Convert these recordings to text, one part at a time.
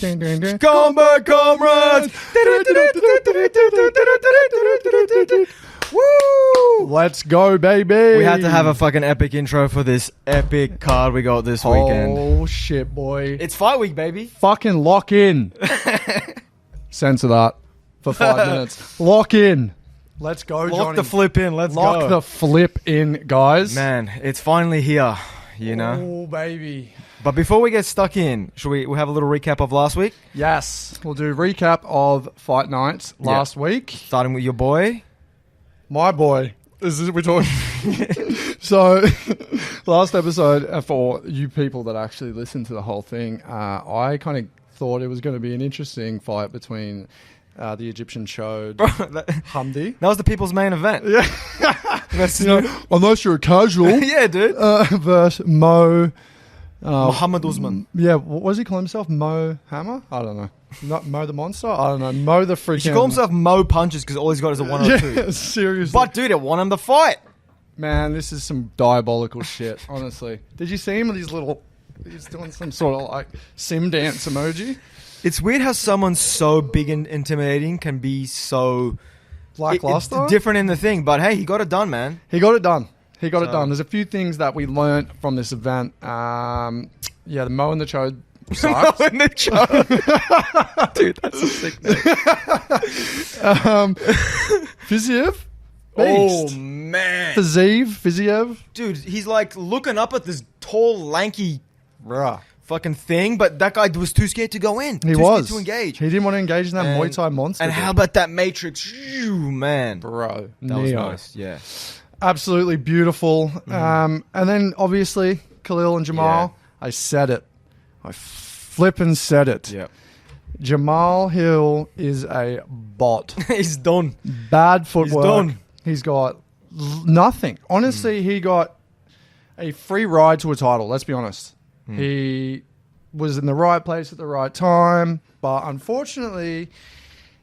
Combat comrades! Woo! Let's go, baby. We had to have a fucking epic intro for this epic card we got this weekend. Oh, shit, boy. It's fight week, baby. Fucking lock in. Censor that for 5 minutes. Lock in. Let's go, Johnny. Lock the flip in. Let's go. Lock the flip in, guys. Man, it's finally here, you know. Oh, baby. But before we get stuck in, should we have a little recap of last week? Yes. We'll do a recap of Fight Nights last week. Starting with your boy. My boy. This is we're talking. So, last episode, for you people that actually listened to the whole thing, I kind of thought it was going to be an interesting fight between the Egyptian chode Hamdi. That was the people's main event. Yeah. Unless you're a casual. Yeah, dude. Versus Mo. Muhammad Usman. Yeah, what does he call himself? Mo Hammer? I don't know. Not Mo the Monster? I don't know. Mo the freaking... He should call himself Mo Punches because all he's got is a 102. Yeah, seriously. But dude, it won him the fight. Man, this is some diabolical shit, honestly. Did you see him with his little... He's doing some sort of like sim dance emoji. It's weird how someone so big and intimidating can be so... Lackluster? It's different in the thing, but hey, he got it done, man. He got it done. He got it done. There's a few things that we learnt from this event. The Mo and the Chode sucks. Mo and the Chode. Dude, that's a sick name. Fiziev? Oh, Beast. man. Fiziev? Dude, he's like looking up at this tall, lanky Bruh. fucking thing, but that guy was too scared to go in. He too was. Scared to engage. He didn't want to engage in that Muay Thai monster. And how about that Matrix? Phew, man. Bro. That was nice, yeah. Absolutely beautiful. And then, obviously, Khalil and Jamal. Yeah. I said it. I flippin' said it. Yep. Jamal Hill is a bot. He's done. Bad footwork. He's done. He's got nothing. Honestly, he got a free ride to a title. Let's be honest. He was in the right place at the right time. But unfortunately,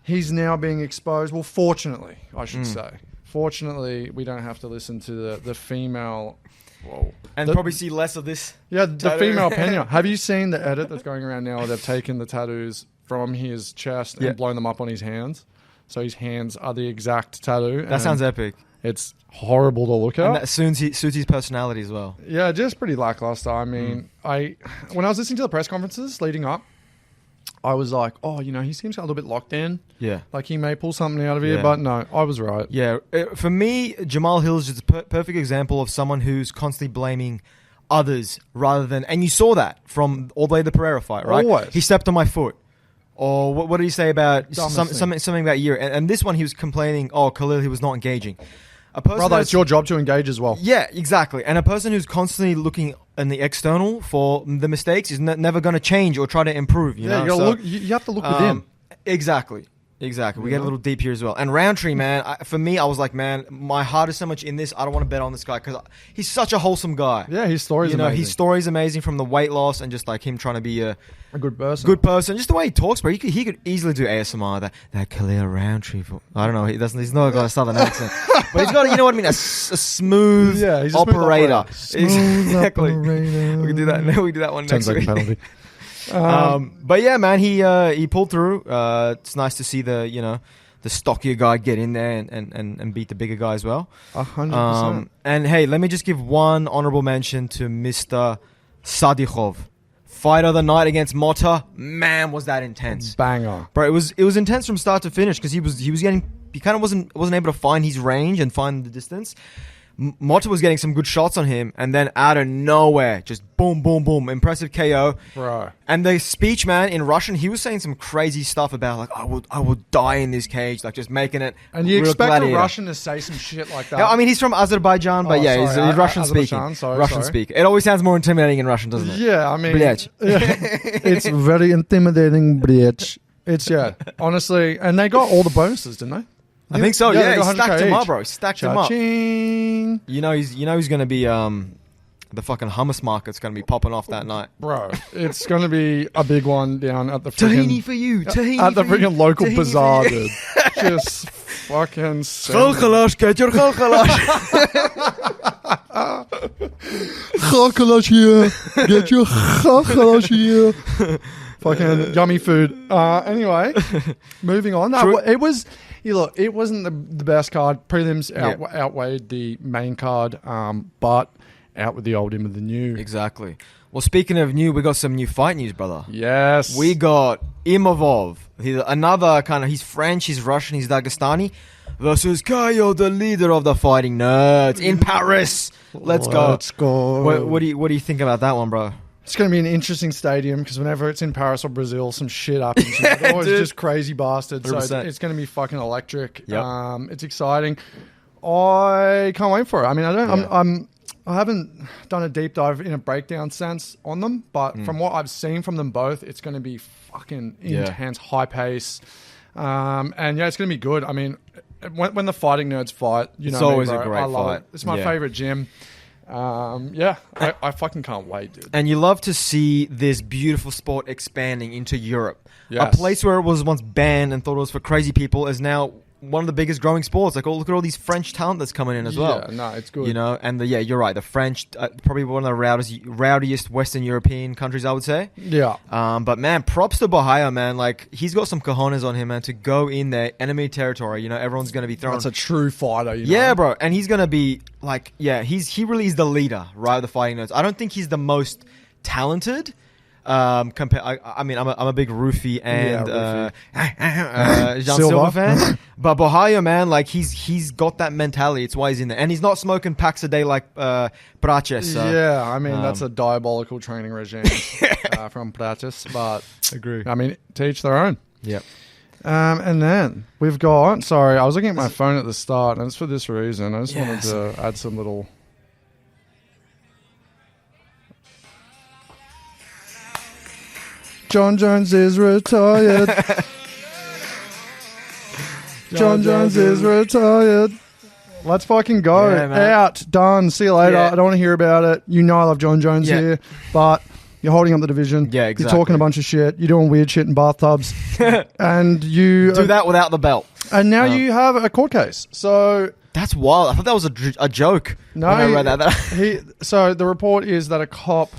he's now being exposed. Well, fortunately, I should say. Fortunately, we don't have to listen to the female... Whoa. And probably see less of this. Yeah, the female Pena. Have you seen the edit that's going around now where they've taken the tattoos from his chest and blown them up on his hands? So his hands are the exact tattoo. That sounds epic. It's horrible to look at. And that suits his personality as well. Yeah, just pretty lackluster. I mean, when I was listening to the press conferences leading up, I was like, oh, he seems a little bit locked in. Yeah. Like he may pull something out of here, but no, I was right. Yeah. For me, Jamal Hill is just a perfect example of someone who's constantly blaming others rather than... And you saw that from all the way the Pereira fight, right? Always. He stepped on my foot. Or what did he say about something about year? And this one he was complaining, Khalil, he was not engaging. Brother, it's your job to engage as well. Yeah, exactly. And a person who's constantly looking in the external for the mistakes is never going to change or try to improve. You know? You have to look within. Exactly. We get a little deep here as well. And Rountree, man, for me, I was like, man, my heart is so much in this. I don't want to bet on this guy because he's such a wholesome guy. Yeah, his story's amazing. His story's amazing from the weight loss and just like him trying to be a good person. Just the way he talks, bro. He could easily do ASMR. That Khalil Rountree. I don't know. He's not got a southern accent, but he's got a smooth operator. Smooth operator. We can do that. We can do that one next week. Penalty. But yeah, man, he pulled through. It's nice to see the stockier guy get in there and beat the bigger guy as well. 100%. And hey, let me just give one honorable mention to Mr. Sadikhov. Fight of the night against Mota. Man, was that intense. Banger. Bro, it was intense from start to finish because he kind of wasn't able to find his range and find the distance. Mota was getting some good shots on him, and then out of nowhere, just boom, boom, boom, impressive KO. Bro. And the speech, man, in Russian, he was saying some crazy stuff about like, I will die in this cage, like just making it. And you expect a Russian to say some shit like that? Yeah, I mean, he's from Azerbaijan, but he's Russian speaking. Russian speak. It always sounds more intimidating in Russian, doesn't it? Yeah, I mean, it's very intimidating, bitch. It's honestly, and they got all the bonuses, didn't they? I think so. Yeah, he stacked him each. up, bro. Stacked him up. Cha-ching. He's gonna be the fucking hummus market's gonna be popping off that night, bro. It's gonna be a big one down at the tahini for you, tahini at the freaking local tahini bazaar, dude. Just fucking. Chalkalash, get your chalkalash. Chalkalash here. Get your chalkalash here. Fucking yummy food. Anyway, moving on. No, it was. Look, it wasn't the best card. Prelims outweighed the main card, but out with the old, in with the new. Exactly. Well, speaking of new, we got some new fight news, brother. Yes. We got Imavov. He's another he's French, he's Russian, he's Dagestani, versus Kyle, the leader of the fighting nerds in Paris. Let's go. Let's go. What do you think about that one, bro? It's going to be an interesting stadium because whenever it's in Paris or Brazil, some shit happens. It's always just crazy bastards. So 100%. it's going to be fucking electric. Yep. It's exciting. I can't wait for it. I mean, I haven't done a deep dive in a breakdown sense on them, but from what I've seen from them both, it's going to be fucking intense, high pace. And yeah, it's going to be good. I mean, when the fighting nerds fight, it's always a great I love fight. it. It's my favorite gym. I fucking can't wait, dude. And you love to see this beautiful sport expanding into Europe. Yes. A place where it was once banned and thought it was for crazy people is now one of the biggest growing sports. Like, look at all these French talent that's coming in as well. Yeah, no, it's good. You know, and you're right. The French, probably one of the rowdiest Western European countries, I would say. Yeah. But man, props to Bahia, man. Like, he's got some cojones on him, man, to go in there, enemy territory. You know, everyone's going to be throwing. That's a true fighter, you know? Yeah, bro. And he's going to be like, he really is the leader, right? Of the fighting nerds. I don't think he's the most talented. I mean, I'm a big Rufy and Jean Silva fan, but Bahia, man, like he's got that mentality. It's why he's in there, and he's not smoking packs a day like Praches. So. Yeah, I mean that's a diabolical training regime from Praches, but agree. I mean, to each their own. Yep. And then we've got. Sorry, I was looking at my phone at the start, and it's for this reason. I just wanted to add some little. John Jones is retired. John Jones is retired. Let's fucking go. Yeah, out. Done. See you later. Yeah. I don't want to hear about it. You know I love John Jones here, but you're holding up the division. Yeah, exactly. You're talking a bunch of shit. You're doing weird shit in bathtubs. And you... Do that without the belt. And now you have a court case. So... That's wild. I thought that was a joke. No, when I read that. So the report is that a cop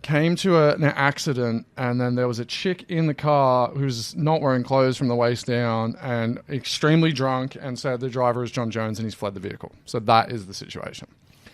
came to an accident, and then there was a chick in the car who's not wearing clothes from the waist down and extremely drunk, and said the driver is John Jones and he's fled the vehicle. So that is the situation.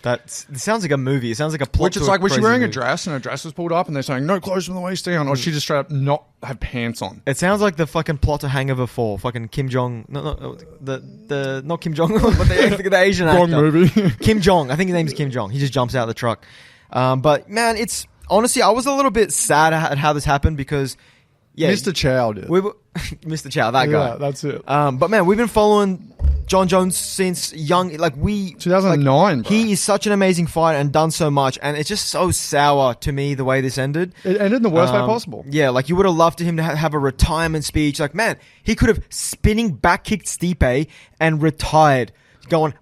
It sounds like a movie. It sounds like a plot. Which is like, was she wearing a dress and her dress was pulled up and they're saying no clothes from the waist down, or she just straight up not have pants on? It sounds like the fucking plot to Hangover 4. Fucking Kim Jong. No, the not Kim Jong, but the Asian actor. Wrong movie. Kim Jong. I think his name's Kim Jong. He just jumps out of the truck. But man, it's honestly, I was a little bit sad at how this happened because, Mr. Chow did. Mr. Chow, that guy. Yeah, that's it. But man, we've been following John Jones since young. 2009. He is such an amazing fighter and done so much, and it's just so sour to me the way this ended. It ended in the worst way possible. Yeah, like you would have loved him to have a retirement speech. Like, man, he could have spinning back kicked Stipe and retired, going,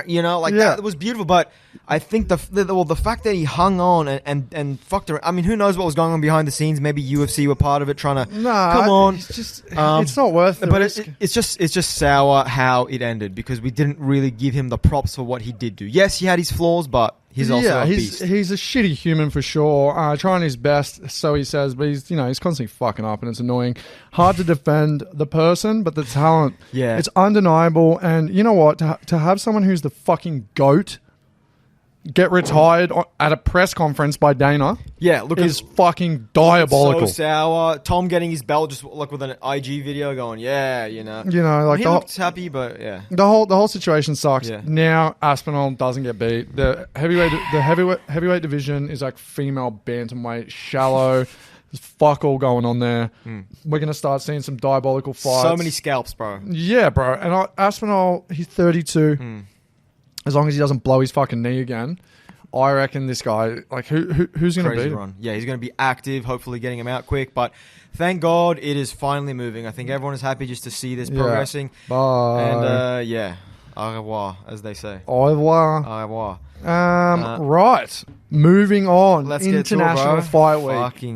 you know, like that. It was beautiful. But I think the fact that he hung on and fucked around. I mean, who knows what was going on behind the scenes? Maybe UFC were part of it, trying to come on. It's just it's not worth the risk. It's just sour how it ended because we didn't really give him the props for what he did do. Yes, he had his flaws, but he's also a beast. He's a shitty human for sure. Trying his best, so he says, but he's constantly fucking up, and it's annoying. Hard to defend the person, but the talent, it's undeniable. And you know what? To have someone who's the fucking GOAT get retired at a press conference by Dana, is fucking diabolical. So sour. Tom getting his belt just like with an IG video, going, you know, like he looked happy, but the whole situation sucks. Yeah. Now Aspinall doesn't get beat. The heavyweight division is like female bantamweight, shallow. There's fuck all going on there. We're gonna start seeing some diabolical fights. So many scalps, bro. Yeah, bro. And Aspinall, he's 32. As long as he doesn't blow his fucking knee again, I reckon this guy, like, who's going to beat him? Yeah, he's going to be active, hopefully getting him out quick. But thank God it is finally moving. I think everyone is happy just to see this progressing. Bye. And, au revoir, as they say. Au revoir. Au revoir. Right. Moving on. Let's International Fight Week. Fucking